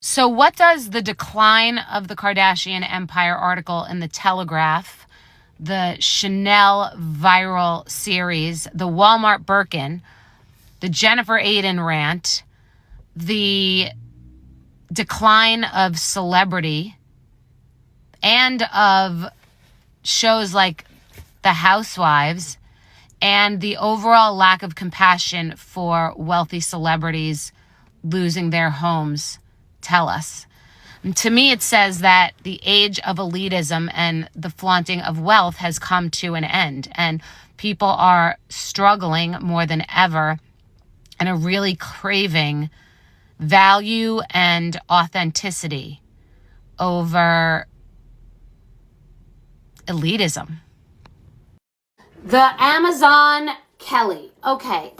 So what does the decline of the Kardashian empire article in the Telegraph, the Chanel viral series, the Walmart Birkin, the Jennifer Aiden rant, the decline of celebrity and of shows like The Housewives, and the overall lack of compassion for wealthy celebrities losing their homes tell us? And to me, it says that the age of elitism and the flaunting of wealth has come to an end, and people are struggling more than ever and are really craving value and authenticity over elitism. The Amazon Kelly. Okay,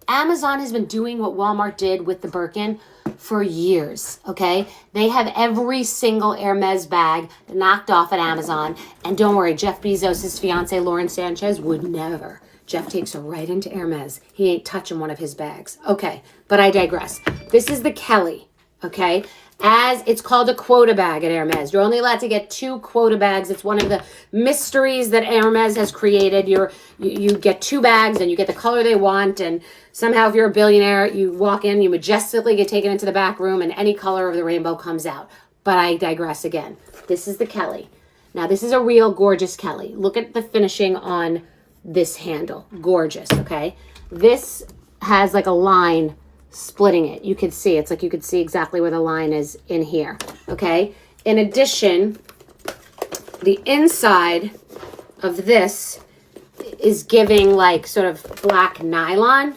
Amazon has been doing what Walmart did with the Birkin for years, okay? They have every single Hermes bag knocked off at Amazon. And don't worry, Jeff Bezos' fiance, Lauren Sanchez, would never. Jeff takes her right into Hermes. He ain't touching one of his bags. Okay, but I digress. This is the Kelly, okay? As it's called a quota bag at Hermes. You're only allowed to get 2 quota bags. It's one of the mysteries that Hermes has created. You get 2 bags and you get the color they want, and somehow if you're a billionaire, you walk in, you majestically get taken into the back room and any color of the rainbow comes out. But I digress again. This is the Kelly. Now this is a real gorgeous Kelly. Look at the finishing on this handle. Gorgeous, okay? This has like a line splitting it. You could see, it's like you could see exactly where the line is in here, okay? In addition, the inside of this is giving like sort of black nylon.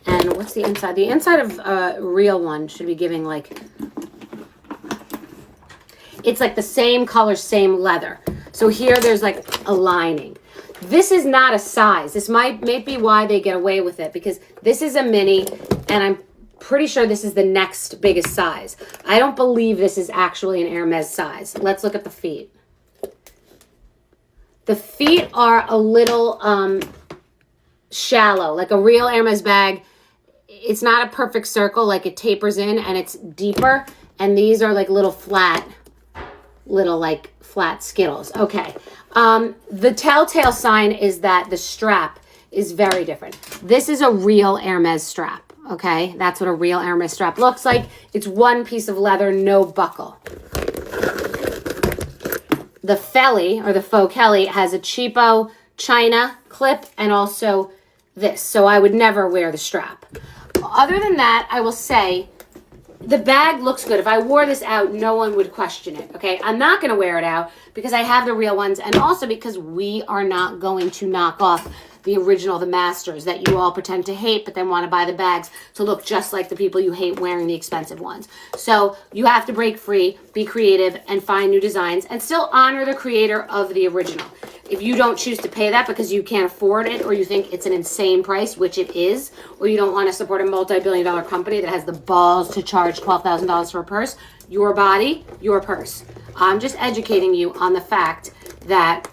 And what's the inside? The inside of a real one should be giving like, it's like the same color, same leather. So here there's like a lining. This is not a size. This might be why they get away with it, because this is a mini, and I'm pretty sure this is the next biggest size. I don't believe this is actually an Hermes size. Let's look at the feet. The feet are a little shallow, like a real Hermes bag. It's not a perfect circle, like it tapers in and it's deeper. And these are like little flat Skittles. Okay. The telltale sign is that the strap is very different. This is a real Hermes strap. Okay, that's what a real Hermes strap looks like. It's one piece of leather, no buckle. The Felly, or the faux Kelly, has a cheapo China clip and also this. So I would never wear the strap. Other than that, I will say the bag looks good. If I wore this out, no one would question it, okay? I'm not going to wear it out because I have the real ones, and also because we are not going to knock off the original, the masters that you all pretend to hate, but then want to buy the bags to look just like the people you hate wearing the expensive ones. So you have to break free, be creative, and find new designs, and still honor the creator of the original. If you don't choose to pay that because you can't afford it, or you think it's an insane price, which it is, or you don't want to support a multi-billion-dollar company that has the balls to charge $12,000 for a purse, your body, your purse. I'm just educating you on the fact that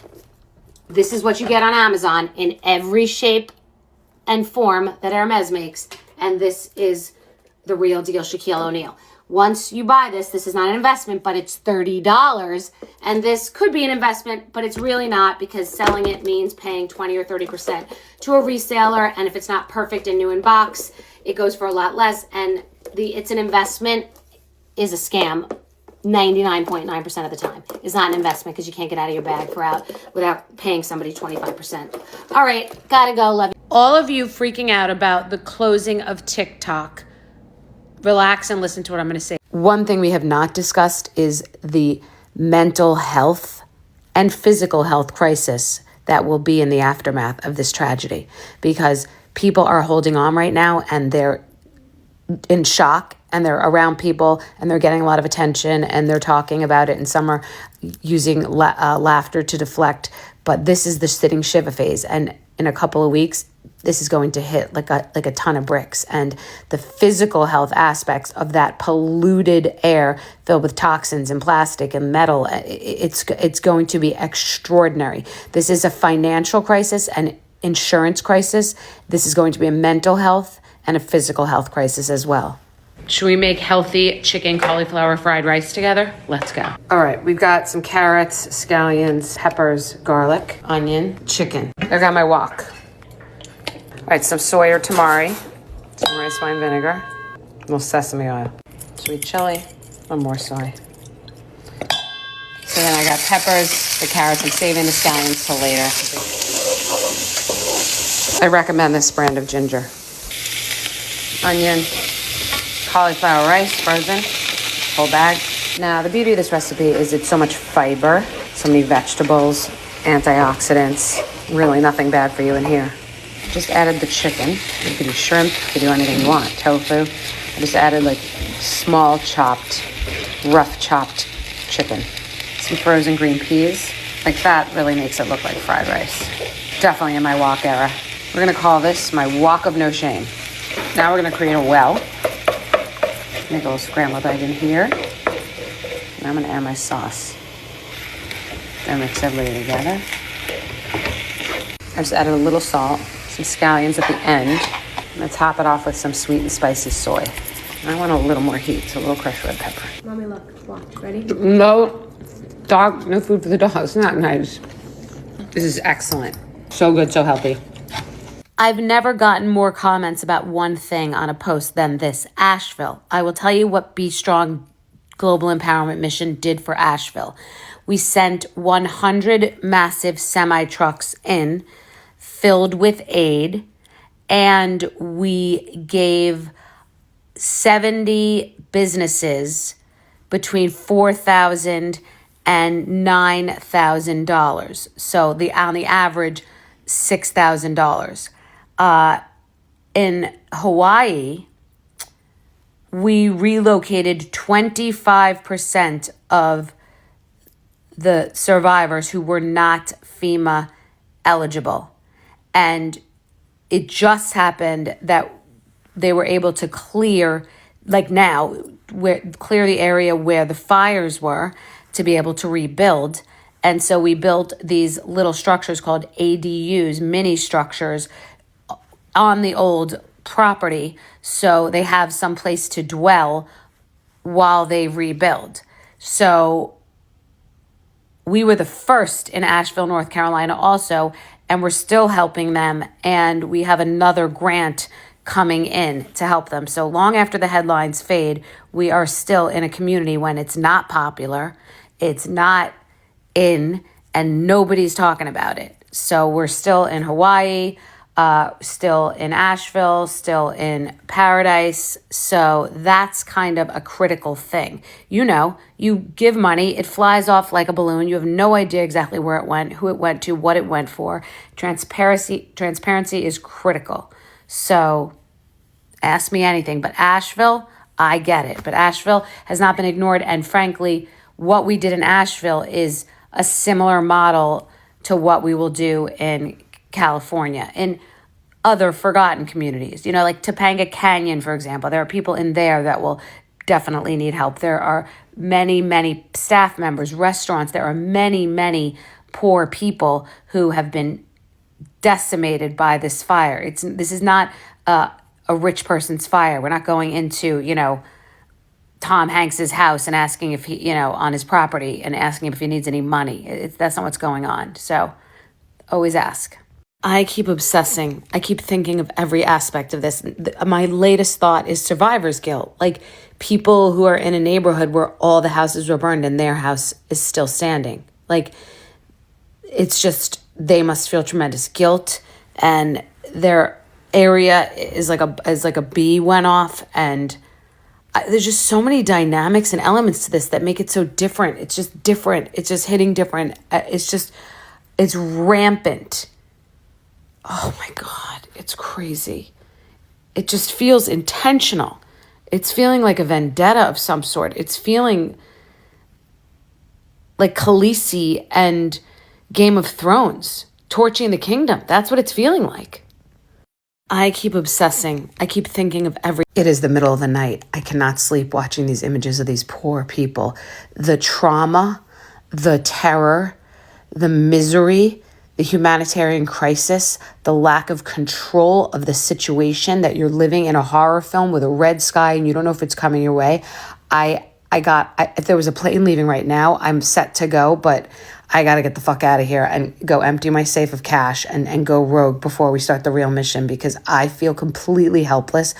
this is what you get on Amazon in every shape and form that Hermes makes. And this is the real deal Shaquille O'Neal. Once you buy this, this is not an investment, but it's $30. And this could be an investment, but it's really not, because selling it means paying 20 or 30% to a reseller. And if it's not perfect and new in box, it goes for a lot less. And it's an investment is a scam 99.9% of the time. It's not an investment because you can't get out of your bag without paying somebody 25%. All right, gotta go. Love you. All of you freaking out about the closing of TikTok, relax and listen to what I'm going to say. One thing we have not discussed is the mental health and physical health crisis that will be in the aftermath of this tragedy, because people are holding on right now and they're in shock, and they're around people and they're getting a lot of attention and they're talking about it, and some are using laughter to deflect. But this is the sitting Shiva phase, and in a couple of weeks this is going to hit like a ton of bricks. And the physical health aspects of that polluted air filled with toxins and plastic and metal, it's going to be extraordinary. This is a financial crisis and insurance crisis. This is going to be a mental health and a physical health crisis as well. Should we make healthy chicken cauliflower fried rice together? Let's go. All right, we've got some carrots, scallions, peppers, garlic, onion, chicken. I got my wok. All right, some soy or tamari, some rice wine vinegar, a little sesame oil, sweet chili, one more soy. So then I got peppers, the carrots. I'm saving the scallions till later. I recommend this brand of ginger. Onion, cauliflower rice, frozen, whole bag. Now, the beauty of this recipe is it's so much fiber, so many vegetables, antioxidants, really nothing bad for you in here. Just added the chicken. You could do shrimp, you could do anything you want, tofu. I just added like small chopped, rough chopped chicken. Some frozen green peas. Like that really makes it look like fried rice. Definitely in my wok era. We're gonna call this my wok of no shame. Now we're gonna create a well. Make a little scrambled egg in here. And I'm gonna add my sauce. Then mix everybody together. I just added a little salt, some scallions at the end. I'm gonna top it off with some sweet and spicy soy. And I want a little more heat, so a little crushed red pepper. Mommy, look, watch, ready? No, dog, no food for the dog. It's not nice. This is excellent. So good, so healthy. I've never gotten more comments about one thing on a post than this, Asheville. I will tell you what Be Strong Global Empowerment Mission did for Asheville. We sent 100 massive semi-trucks in, filled with aid, and we gave 70 businesses between $4,000 and $9,000. So on the average, $6,000. In Hawaii, we relocated 25% of the survivors who were not FEMA eligible. And it just happened that they were able to clear, like now, clear the area where the fires were to be able to rebuild. And so we built these little structures called ADUs, mini structures, on the old property, so they have some place to dwell while they rebuild. So we were the first in Asheville, North Carolina also, and we're still helping them, and we have another grant coming in to help them. So long after the headlines fade, we are still in a community when it's not popular, it's not in, and nobody's talking about it. So we're still in Hawaii, still in Asheville, still in Paradise. So that's kind of a critical thing. You know, you give money, it flies off like a balloon. You have no idea exactly where it went, who it went to, what it went for. Transparency is critical. So ask me anything. But Asheville, I get it. But Asheville has not been ignored. And frankly, what we did in Asheville is a similar model to what we will do in California, in other forgotten communities. You know, like Topanga Canyon, for example. There are people in there that will definitely need help. There are many, many staff members, restaurants. There are many, many poor people who have been decimated by this fire. This is not a rich person's fire. We're not going into, Tom Hanks's house and asking if he, on his property and asking him if he needs any money. That's not what's going on. So always ask. I keep obsessing. I keep thinking of every aspect of this. My latest thought is survivor's guilt. Like people who are in a neighborhood where all the houses were burned and their house is still standing. Like it's just, they must feel tremendous guilt, and their area is like a bee went off, and there's just so many dynamics and elements to this that make it so different. It's just different. It's just hitting different. It's rampant. Oh my God, it's crazy. It just feels intentional. It's feeling like a vendetta of some sort. It's feeling like Khaleesi and Game of Thrones, torching the kingdom. That's what it's feeling like. I keep obsessing. I keep thinking of It is the middle of the night. I cannot sleep watching these images of these poor people. The trauma, the terror, the misery, the humanitarian crisis, the lack of control of the situation, that you're living in a horror film with a red sky and you don't know if it's coming your way. If there was a plane leaving right now, I'm set to go, but I got to get the fuck out of here and go empty my safe of cash and go rogue before we start the real mission, because I feel completely helpless.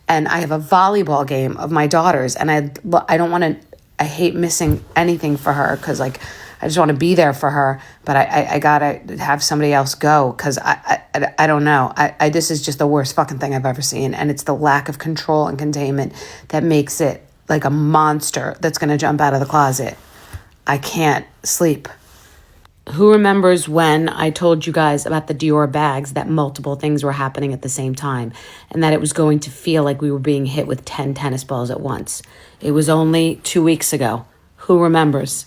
And I have a volleyball game of my daughter's, and I don't want to, I hate missing anything for her, because like, I just want to be there for her, but I gotta have somebody else go, because I don't know. This is just the worst fucking thing I've ever seen, and it's the lack of control and containment that makes it like a monster that's gonna jump out of the closet. I can't sleep. Who remembers when I told you guys about the Dior bags, that multiple things were happening at the same time, and that it was going to feel like we were being hit with 10 tennis balls at once? It was only 2 weeks ago. Who remembers?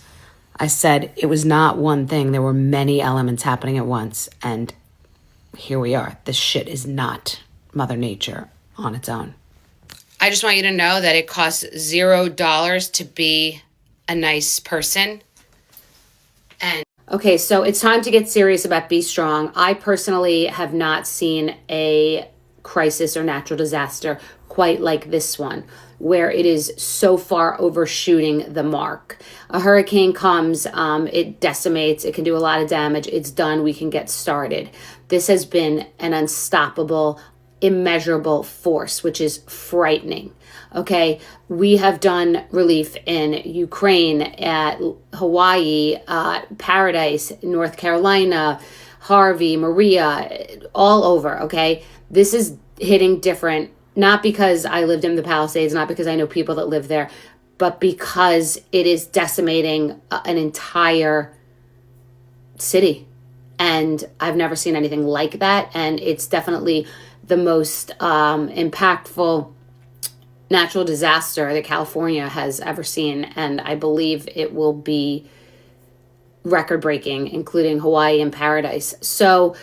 I said it was not one thing. There were many elements happening at once. And here we are. This shit is not Mother Nature on its own. I just want you to know that it costs $0 to be a nice person. And okay, so it's time to get serious about Be Strong. I personally have not seen a crisis or natural disaster quite like this one, where it is so far overshooting the mark. A hurricane comes, it decimates, it can do a lot of damage, it's done, we can get started. This has been an unstoppable, immeasurable force, which is frightening. Okay, we have done relief in Ukraine, at Hawaii, Paradise, North Carolina, Harvey, Maria, all over, okay? This is hitting different, not because I lived in the Palisades, not because I know people that live there, but because it is decimating an entire city. And I've never seen anything like that. And it's definitely the most impactful natural disaster that California has ever seen. And I believe it will be record-breaking, including Hawaii and Paradise. So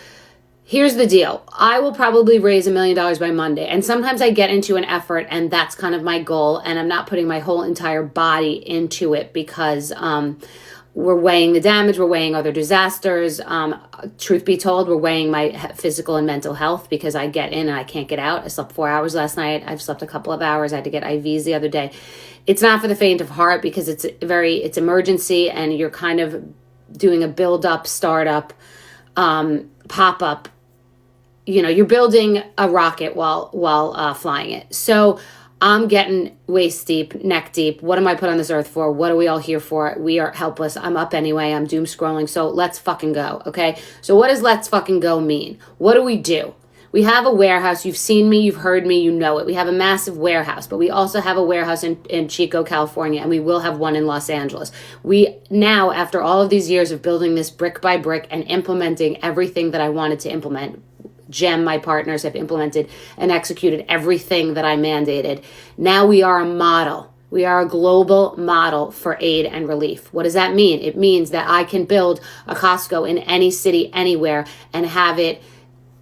here's the deal. I will probably raise $1 million by Monday. And sometimes I get into an effort, and that's kind of my goal. And I'm not putting my whole entire body into it, because we're weighing the damage. We're weighing other disasters. Truth be told, we're weighing my physical and mental health, because I get in and I can't get out. I slept 4 hours last night. I've slept a couple of hours. I had to get IVs the other day. It's not for the faint of heart, because it's emergency, and you're kind of doing a build-up, startup, pop-up. You know, you're building a rocket while flying it. So I'm getting waist deep, neck deep. What am I put on this earth for? What are we all here for? We are helpless. I'm up anyway. I'm doom scrolling. So let's fucking go, okay? So what does let's fucking go mean? What do? We have a warehouse. You've seen me. You've heard me. You know it. We have a massive warehouse, but we also have a warehouse in Chico, California, and we will have one in Los Angeles. We now, after all of these years of building this brick by brick and implementing everything that I wanted to implement, Jem, my partners, have implemented and executed everything that I mandated. Now we are a model. We are a global model for aid and relief. What does that mean? It means that I can build a Costco in any city, anywhere, and have it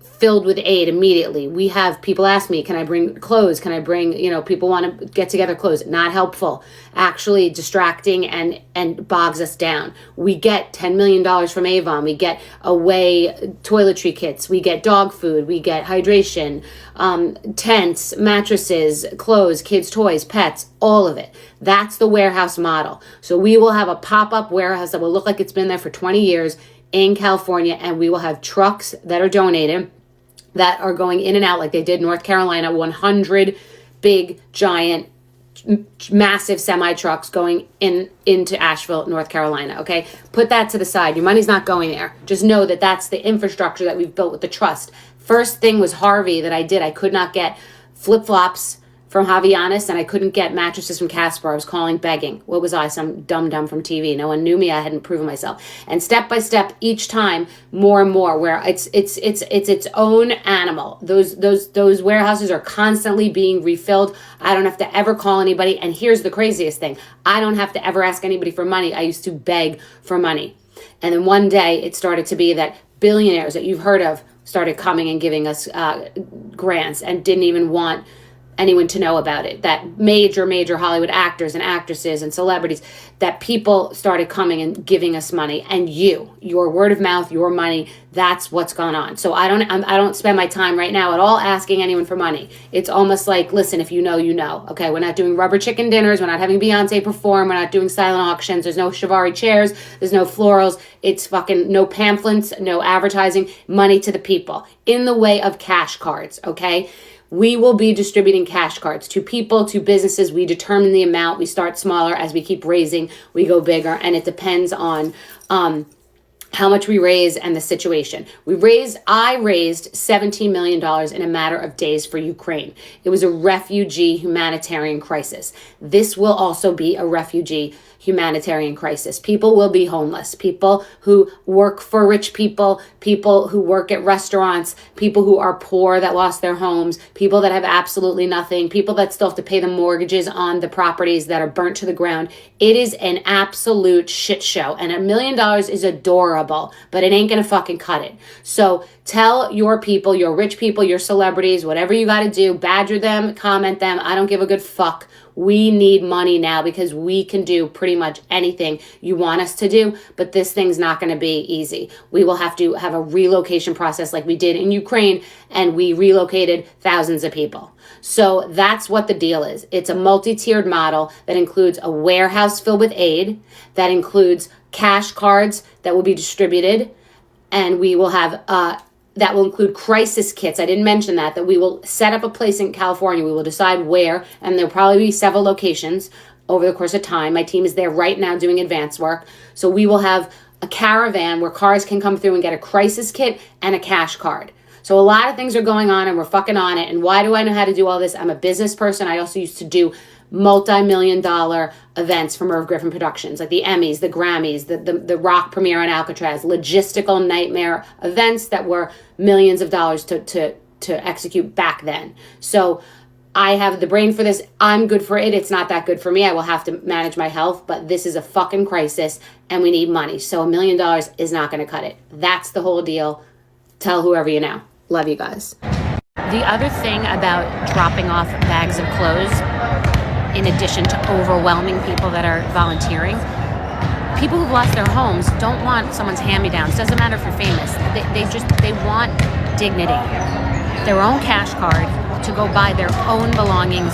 filled with aid immediately. We have people ask me, can I bring clothes? Can I bring, people want to get together clothes. Not helpful. Actually distracting and bogs us down. We get $10 million from Avon. We get away toiletry kits. We get dog food. We get hydration, tents, mattresses, clothes, kids' toys, pets, all of it. That's the warehouse model. So we will have a pop-up warehouse that will look like it's been there for 20 years in California, and we will have trucks that are donated that are going in and out like they did North Carolina, 100 big, giant, massive semi-trucks going into Asheville, North Carolina, okay? Put that to the side. Your money's not going there. Just know that that's the infrastructure that we've built with the trust. First thing was Harvey that I did. I could not get flip-flops from Javianis, and I couldn't get mattresses from Casper. I was calling, begging. What was I, some dumb from TV? No one knew me. I hadn't proven myself. And step by step, each time, more and more, where it's its own animal. Those warehouses are constantly being refilled. I don't have to ever call anybody. And here's the craziest thing: I don't have to ever ask anybody for money. I used to beg for money, and then one day it started to be that billionaires that you've heard of started coming and giving us grants and didn't even want anyone to know about it, that major Hollywood actors and actresses and celebrities, that people started coming and giving us money, and your word of mouth, your money, that's what's gone on. So I don't spend my time right now at all asking anyone for money. It's almost like, listen, if you know, you know. Okay, we're not doing rubber chicken dinners. We're not having Beyonce perform. We're not doing silent auctions. There's no Shivari chairs. There's no florals. It's fucking no pamphlets, no advertising. Money to the people in the way of cash cards, okay? We will be distributing cash cards to people, to businesses. We determine the amount. We start smaller. As we keep raising, we go bigger. And it depends on how much we raise and the situation. I raised $17 million in a matter of days for Ukraine. It was a refugee humanitarian crisis. This will also be a refugee humanitarian crisis. People will be homeless. People who work for rich people who work at restaurants, people who are poor that lost their homes, people that have absolutely nothing, people that still have to pay the mortgages on the properties that are burnt to the ground. It is an absolute shit show. And $1 million is adorable, but it ain't gonna fucking cut it. So tell your people, your rich people, your celebrities, whatever you gotta do, badger them, comment them. I don't give a good fuck. We need money now because we can do pretty much anything you want us to do, but this thing's not going to be easy. We will have to have a relocation process like we did in Ukraine, and we relocated thousands of people. So that's what the deal is. It's a multi-tiered model that includes a warehouse filled with aid, that includes cash cards that will be distributed, and we will have that will include crisis kits. I didn't mention that we will set up a place in California. We will decide where, and there'll probably be several locations over the course of time. My team is there right now doing advanced work. So we will have a caravan where cars can come through and get a crisis kit and a cash card. So a lot of things are going on, and we're fucking on it. And why do I know how to do all this? I'm a business person. I also used to do multi-million-dollar events for Merv Griffin Productions, like the Emmys, the Grammys, the rock premiere on Alcatraz, logistical nightmare events that were millions of dollars to execute back then. So I have the brain for this. I'm good for it. It's not that good for me. I will have to manage my health, but this is a fucking crisis and we need money. So $1 million is not going to cut it. That's the whole deal. Tell whoever you know. Love you guys. The other thing about dropping off bags of clothes, in addition to overwhelming people that are volunteering, people who've lost their homes don't want someone's hand-me-downs. Doesn't matter if you're famous. They want dignity, their own cash card to go buy their own belongings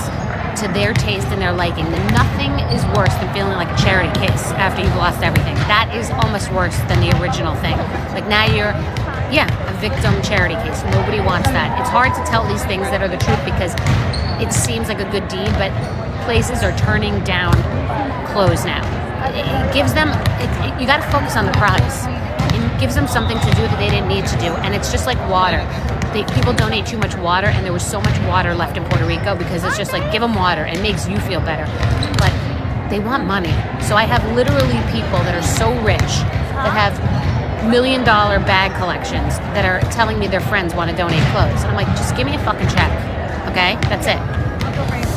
to their taste and their liking. Nothing is worse than feeling like a charity case after you've lost everything. That is almost worse than the original thing. Like now you're, a victim charity case. Nobody wants that. It's hard to tell these things that are the truth because it seems like a good deed, but places are turning down clothes now. It gives them, you got to focus on the prize. It gives them something to do that they didn't need to do. And it's just like water. People donate too much water, and there was so much water left in Puerto Rico because it's just like, give them water. It makes you feel better. But they want money. So I have literally people that are so rich that have $1 million bag collections that are telling me their friends want to donate clothes. And I'm like, just give me a fucking check. Okay? That's it.